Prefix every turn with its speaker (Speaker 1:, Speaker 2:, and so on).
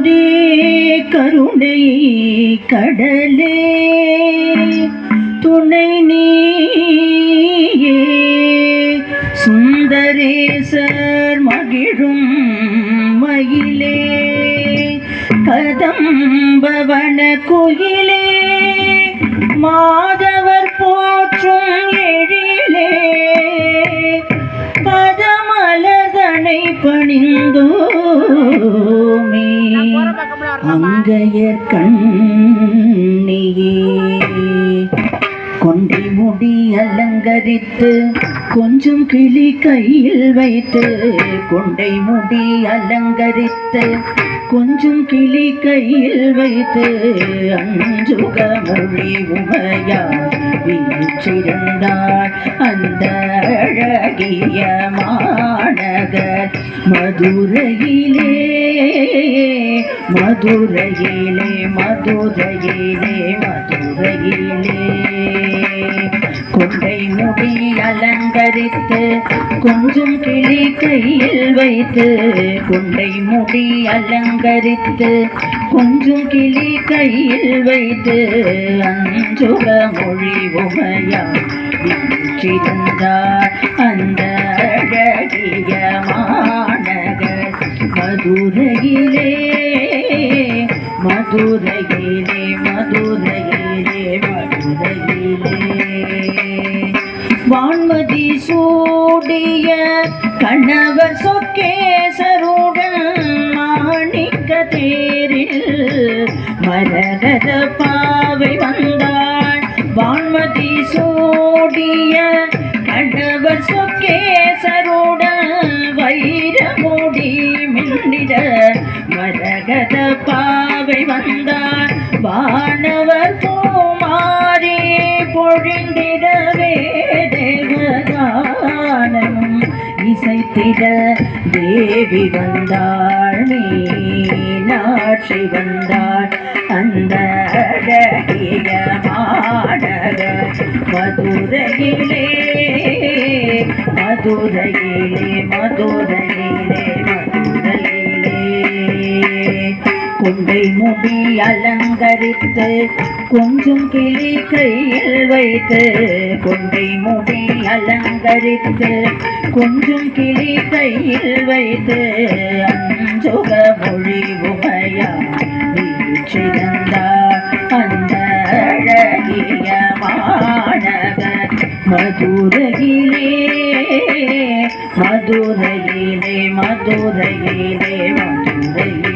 Speaker 1: அமுதே கருணை கடலே துணை நீயே சுந்தரேசர் மகிழும் மயிலே கதம்பவன கோயிலே மாதவர் போற்றும் எழிலே பதமலதனை பணிந்தோமே அங்கையர் கண்ணியே கொண்டை முடி அலங்கரித்து கொஞ்சம் கிளி கையில் வைத்து கொண்டை முடி அலங்கரித்து கொஞ்சம் கிளி கையில் வைத்து அஞ்சுக மொழி உமையா வீற்றிருந்தாள் அந்த அழகிய மாநகர் மதுரையிலே மதுரையிலே மதுரையிலே மதுரையிலே கொண்டை முடி அலங்கரித்து கொஞ்சம் கிளி கையில் வைத்து கொண்டை முடி அலங்கரித்து கொஞ்சம் கிளி கையில் வைத்து அஞ்சுக மொழி உமையா வீற்றிருந்தார் அந்த அழகிய மாநகர் மதுரையிலே மதுரையிலே மதுரையிலே மதுரையிலே வான்மதி சூடிய கணவர் சொக்கேசருடன் மாணிக்க தேரில் மரகத பாவை வந்தாள் வான்மதி சூடிய கணவர் சொக்கேசருடன் வைரமுடி மின்னிட மரகத பாவை வந்தாள் வானவர் பூமாரி பொழிந்திடவே தேவகானம் இசைத்திட தேவி வந்தாள் மீனாட்சி வந்தாள் அந்த அழகிய மாநகர் மதுரையிலே மதுரையிலே மதுரையிலே மதுரையிலே கொண்டை முடி அலங்கரித்து கொஞ்சம் கிளி கையில் வைத்து கொண்டை முடி அலங்கரித்து கொஞ்சம் கிளி கையில் வைத்து அஞ்சுக மொழி உமையா வீற்றிருந்தார் அந்த அழகிய மாநகர் மதுரையிலே மதுரையிலே மதுரையிலே மதுரையிலே